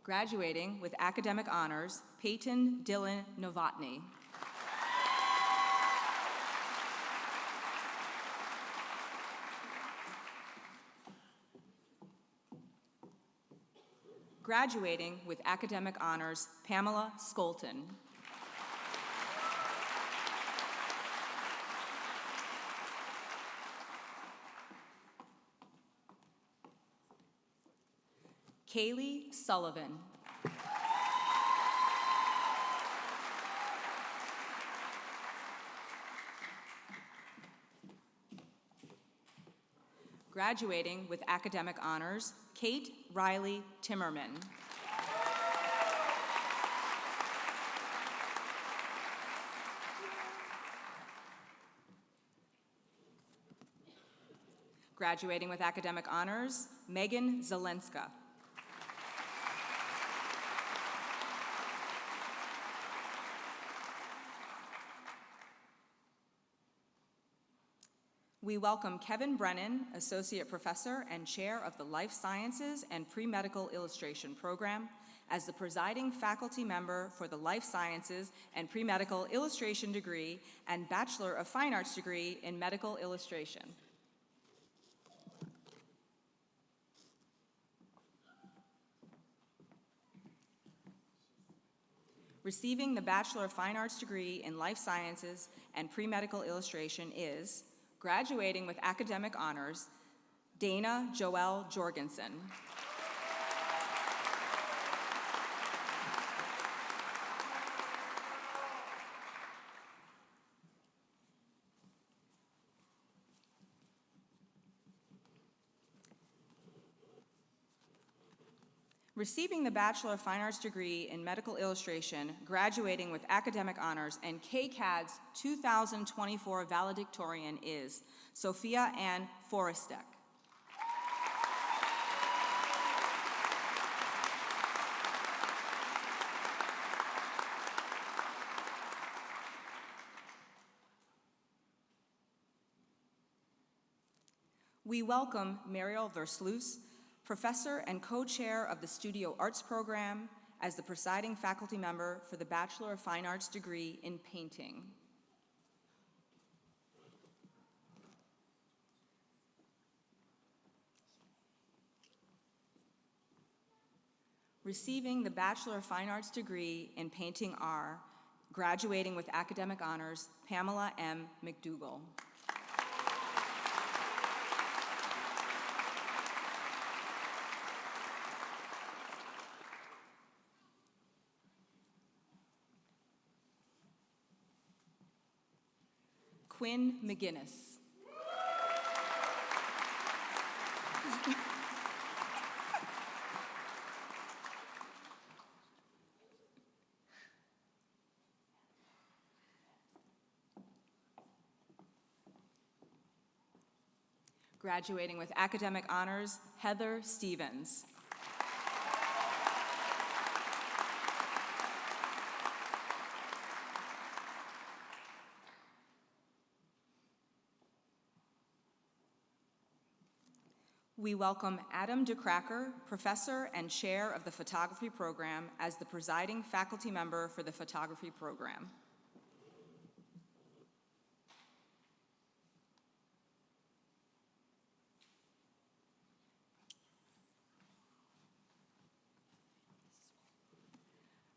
Graduating with academic honors, Peyton Dylan Novotny. Graduating with academic honors, Pamela Skolton. Kaylee Sullivan. Graduating with academic honors, Kate Riley Timmerman. Graduating with academic honors, Megan Zelenska. We welcome Kevin Brennan, Associate Professor and Chair of the Life Sciences and Pre-Medical Illustration Program, as the presiding faculty member for the Life Sciences and Pre-Medical Illustration degree and Bachelor of Fine Arts degree in Medical Illustration. Receiving the Bachelor of Fine Arts degree in Life Sciences and Pre-Medical Illustration is graduating with academic honors, Dana Joelle Jorgensen. Receiving the Bachelor of Fine Arts degree in Medical Illustration, graduating with academic honors, and KCAD's 2024 valedictorian is Sophia Ann Forestek. We welcome Mariel Versluis, Professor and Co-Chair of the Studio Arts Program, as the presiding faculty member for the Bachelor of Fine Arts degree in Painting. Receiving the Bachelor of Fine Arts degree in Painting are, graduating with academic honors, Pamela M. McDougall. Quinn McGinnis. Graduating with academic honors, Heather Stevens. We welcome Adam DeCracker, Professor and Chair of the Photography Program, as the presiding faculty member for the Photography Program.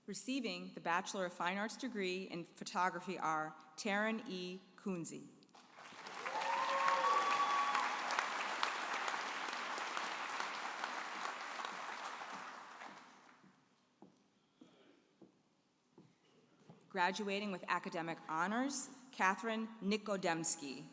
Receiving the Bachelor of Fine Arts degree in photography are Taryn E. Kunze. Graduating with academic honors, Catherine Nikodemski.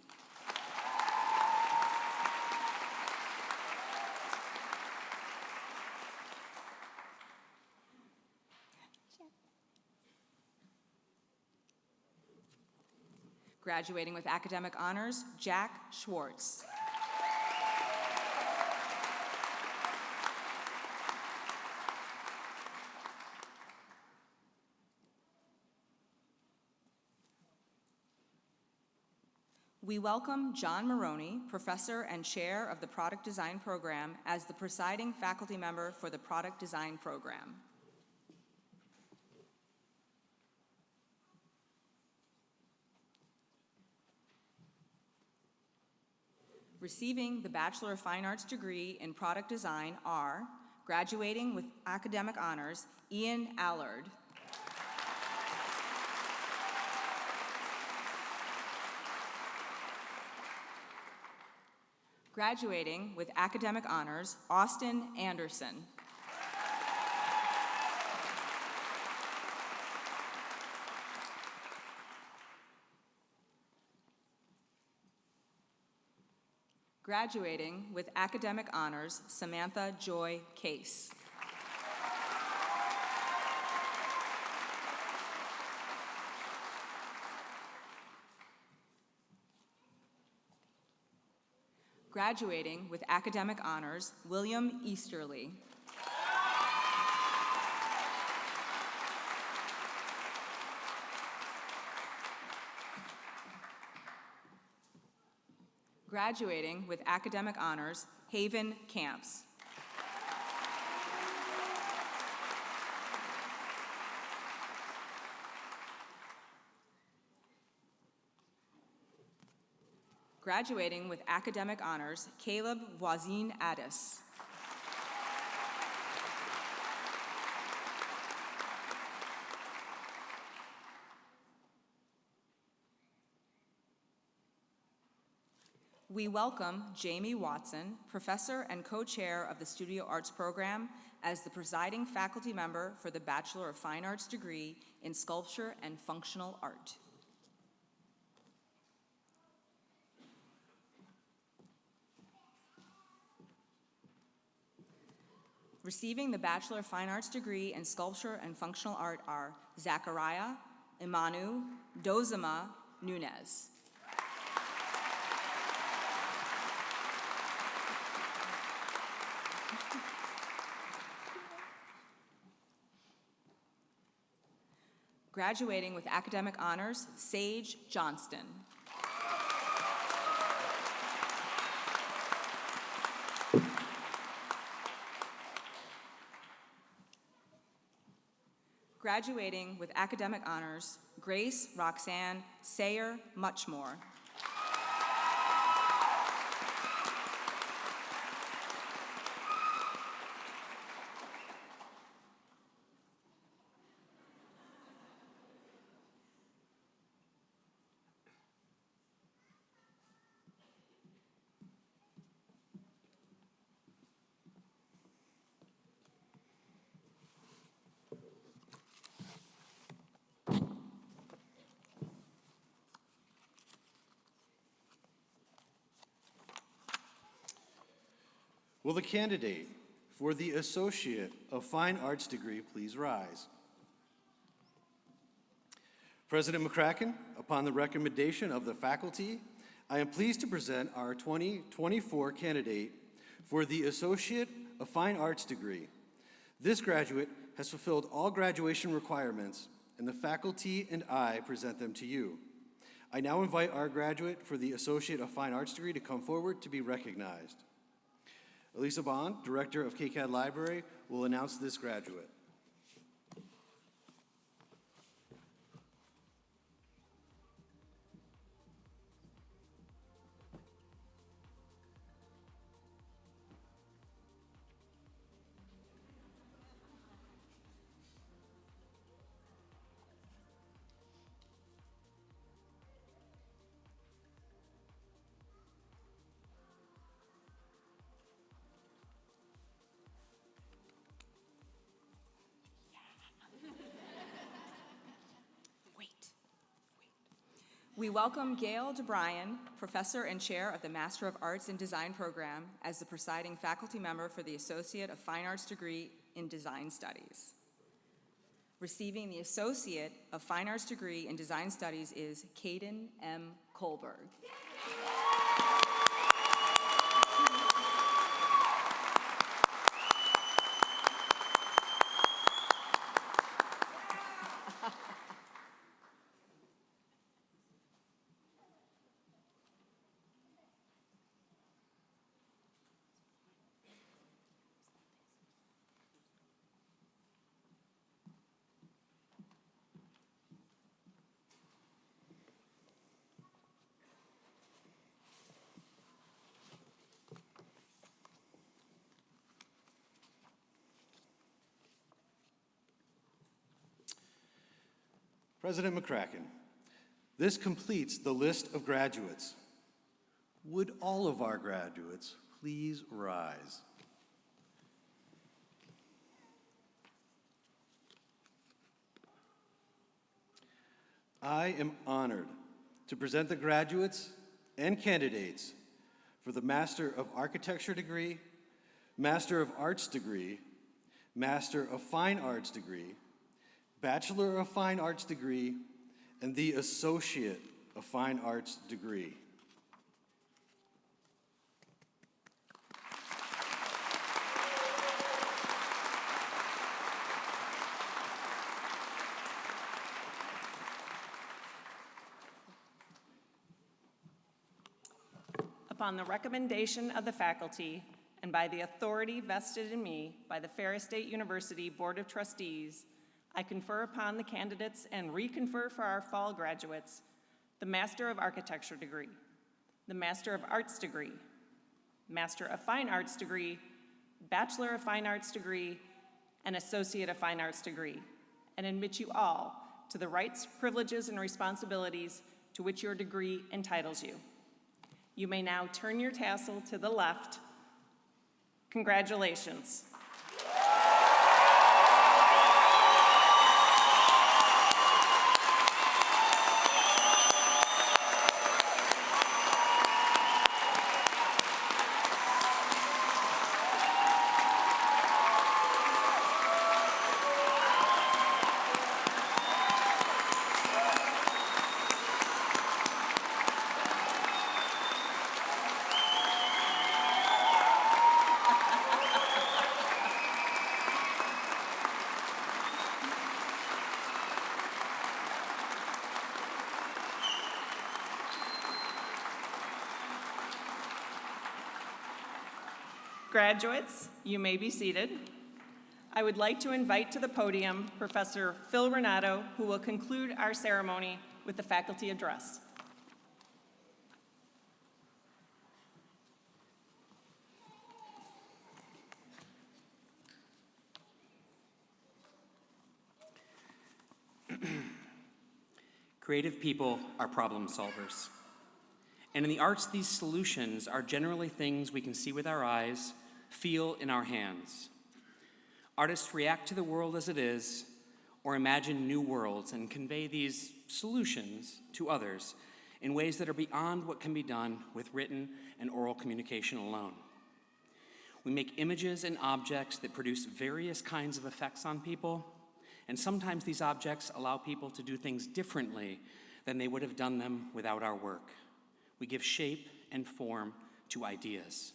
Graduating with academic honors, Jack Schwartz. We welcome John Maroney, Professor and Chair of the Product Design Program, as the presiding faculty member for the Product Design Program. Receiving the Bachelor of Fine Arts degree in Product Design are, graduating with academic honors, Ian Allard. Graduating with academic honors, Austin Anderson. Graduating with academic honors, Samantha Joy Case. Graduating with academic honors, William Easterly. Graduating with academic honors, Haven Camps. Graduating with academic honors, Caleb Voisin Addis. We welcome Jamie Watson, Professor and Co-Chair of the Studio Arts Program, as the presiding faculty member for the Bachelor of Fine Arts degree in Sculpture and Functional Art. Receiving the Bachelor of Fine Arts degree in Sculpture and Functional Art are Zachariah Imanu Dozema Nunez. Graduating with academic honors, Sage Johnston. Graduating with academic honors, Grace Roxanne Sayer Muchmore. Will the candidate for the Associate of Fine Arts degree please rise? President McCracken, upon the recommendation of the faculty, I am pleased to present our 2024 candidate for the Associate of Fine Arts degree. This graduate has fulfilled all graduation requirements, and the faculty and I present them to you. I now invite our graduate for the Associate of Fine Arts degree to come forward to be recognized. Elisa Bond, Director of KCAD Library, will announce this graduate. We welcome Gail DeBryan, Professor and Chair of the Master of Arts in Design program, as the presiding faculty member for the Associate of Fine Arts degree in Design Studies. Receiving the Associate of Fine Arts degree in Design Studies is Caden M. Kohlberg. President McCracken, this completes the list of graduates. Would all of our graduates please rise? I am honored to present the graduates and candidates for the Master of Architecture degree, Master of Arts degree, Master of Fine Arts degree, Bachelor of Fine Arts degree, and the Associate of Fine Arts degree. Upon the recommendation of the faculty and by the authority vested in me by the Ferris State University Board of Trustees, I confer upon the candidates and reconfer for our fall graduates the Master of Architecture degree, the Master of Arts degree, Master of Fine Arts degree, Bachelor of Fine Arts degree, and Associate of Fine Arts degree, and admit you all to the rights, privileges, and responsibilities to which your degree entitles you. You may now turn your tassel to the left. Congratulations. Graduates, you may be seated. I would like to invite to the podium Professor Phil Renato, who will conclude our ceremony with the faculty address. Creative people are problem solvers. And in the arts, these solutions are generally things we can see with our eyes, feel in our hands. Artists react to the world as it is, or imagine new worlds and convey these solutions to others in ways that are beyond what can be done with written and oral communication alone. We make images and objects that produce various kinds of effects on people, and sometimes these objects allow people to do things differently than they would have done them without our work. We give shape and form to ideas.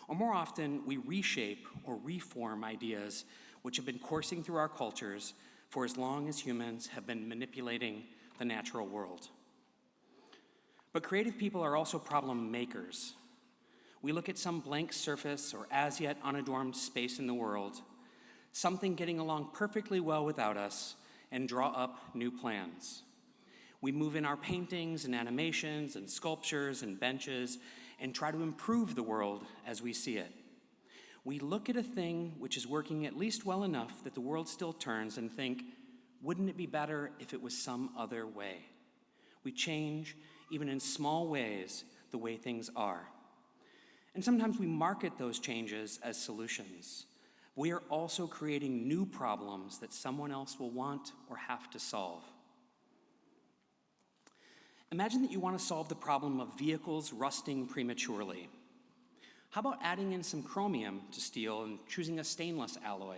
Or more often, we reshape or reform ideas which have been coursing through our cultures for as long as humans have been manipulating the natural world. But creative people are also problem makers. We look at some blank surface or as yet unadorned space in the world, something getting along perfectly well without us, and draw up new plans. We move in our paintings and animations and sculptures and benches and try to improve the world as we see it. We look at a thing which is working at least well enough that the world still turns and think, wouldn't it be better if it was some other way? We change, even in small ways, the way things are. And sometimes we market those changes as solutions. We are also creating new problems that someone else will want or have to solve. Imagine that you want to solve the problem of vehicles rusting prematurely. How about adding in some chromium to steel and choosing a stainless alloy?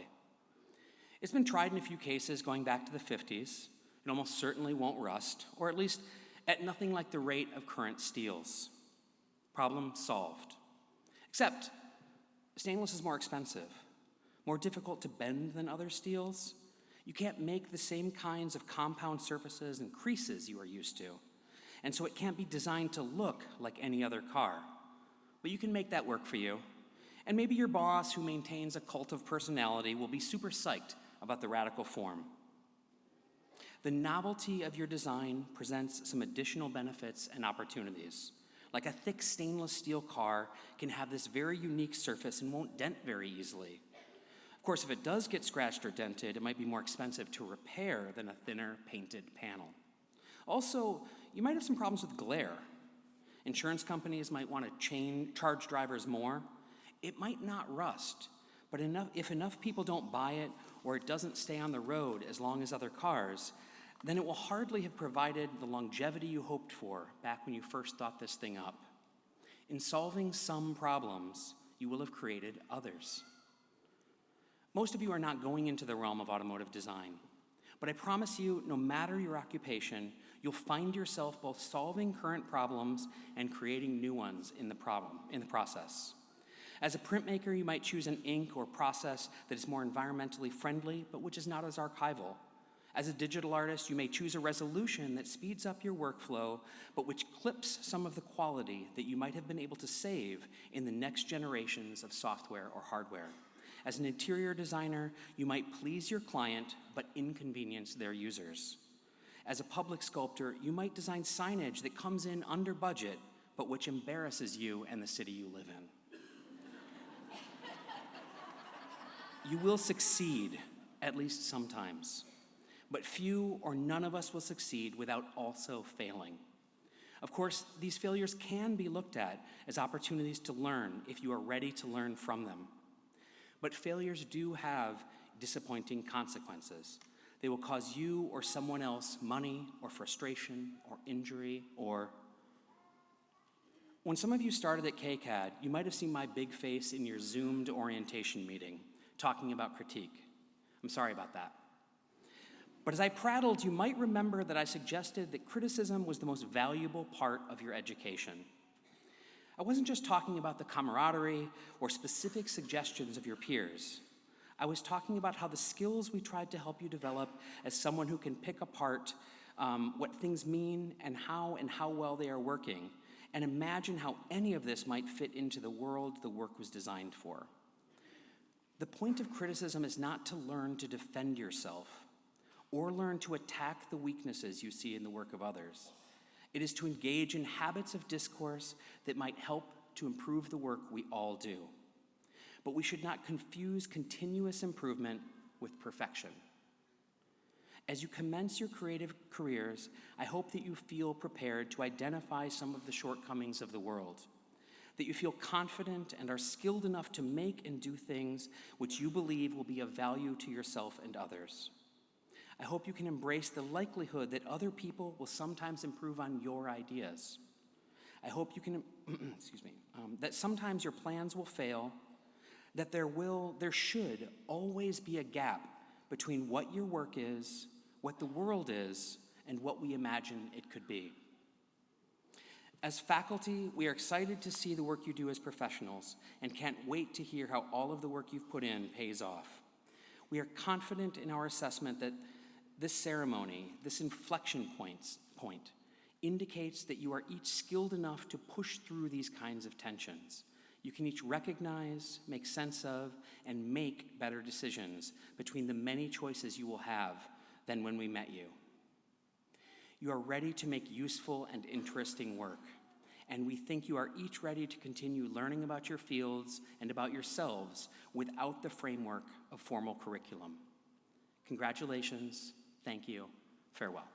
It's been tried in a few cases going back to the 50s. It almost certainly won't rust, or at least at nothing like the rate of current steels. Problem solved. Except, stainless is more expensive, more difficult to bend than other steels. You can't make the same kinds of compound surfaces and creases you are used to, and so it can't be designed to look like any other car. But you can make that work for you, and maybe your boss, who maintains a cult of personality, will be super psyched about the radical form. The novelty of your design presents some additional benefits and opportunities. Like a thick stainless steel car can have this very unique surface and won't dent very easily. Of course, if it does get scratched or dented, it might be more expensive to repair than a thinner painted panel. Also, you might have some problems with glare. Insurance companies might want to charge drivers more. It might not rust, but if enough people don't buy it or it doesn't stay on the road as long as other cars, then it will hardly have provided the longevity you hoped for back when you first thought this thing up. In solving some problems, you will have created others. Most of you are not going into the realm of automotive design, but I promise you, no matter your occupation, you'll find yourself both solving current problems and creating new ones in the process. As a printmaker, you might choose an ink or process that is more environmentally friendly, but which is not as archival. As a digital artist, you may choose a resolution that speeds up your workflow, but which clips some of the quality that you might have been able to save in the next generations of software or hardware. As an interior designer, you might please your client, but inconvenience their users. As a public sculptor, you might design signage that comes in under budget, but which embarrasses you and the city you live in. You will succeed, at least sometimes. But few or none of us will succeed without also failing. Of course, these failures can be looked at as opportunities to learn if you are ready to learn from them. But failures do have disappointing consequences. They will cause you or someone else money or frustration or injury or... When some of you started at KCAD, you might have seen my big face in your Zoomed orientation meeting talking about critique. I'm sorry about that. But as I prattled, you might remember that I suggested that criticism was the most valuable part of your education. I wasn't just talking about the camaraderie or specific suggestions of your peers. I was talking about how the skills we tried to help you develop as someone who can pick apart what things mean and how well they are working, and imagine how any of this might fit into the world the work was designed for. The point of criticism is not to learn to defend yourself or learn to attack the weaknesses you see in the work of others. It is to engage in habits of discourse that might help to improve the work we all do. But we should not confuse continuous improvement with perfection. As you commence your creative careers, I hope that you feel prepared to identify some of the shortcomings of the world, that you feel confident and are skilled enough to make and do things which you believe will be of value to yourself and others. I hope you can embrace the likelihood that other people will sometimes improve on your ideas. I hope you can, that sometimes your plans will fail, that there should always be a gap between what your work is, what the world is, and what we imagine it could be. As faculty, we are excited to see the work you do as professionals and can't wait to hear how all of the work you've put in pays off. We are confident in our assessment that this ceremony, this inflection point, indicates that you are each skilled enough to push through these kinds of tensions. You can each recognize, make sense of, and make better decisions between the many choices you will have than when we met you. You are ready to make useful and interesting work, and we think you are each ready to continue learning about your fields and about yourselves without the framework of formal curriculum. Congratulations, thank you, farewell.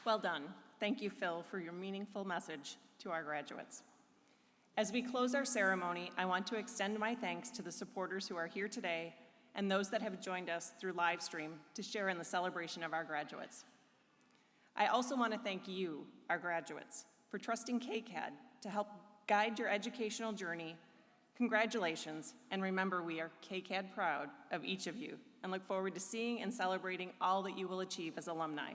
Well done. Thank you, Phil, for your meaningful message to our graduates. As we close our ceremony, I want to extend my thanks to the supporters who are here today and those that have joined us through live stream to share in the celebration of our graduates. I also want to thank you, our graduates, for trusting KCAD to help guide your educational journey. Congratulations, and remember we are KCAD proud of each of you and look forward to seeing and celebrating all that you will achieve as alumni.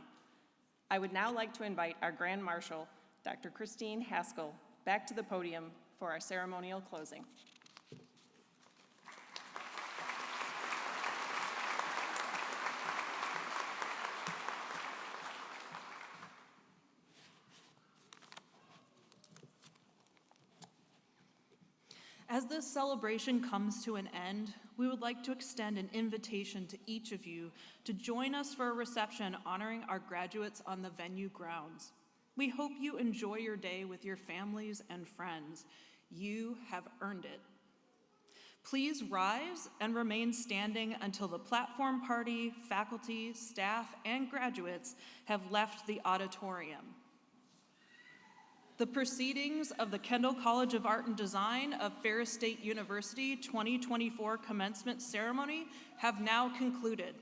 I would now like to invite our Grand Marshal, Dr. Christine Haskell, back to the podium for our ceremonial closing. As this celebration comes to an end, we would like to extend an invitation to each of you to join us for a reception honoring our graduates on the venue grounds. We hope you enjoy your day with your families and friends. You have earned it. Please rise and remain standing until the platform party, faculty, staff, and graduates have left the auditorium. The proceedings of the Kendall College of Art and Design of Ferris State University 2024 commencement ceremony have now concluded.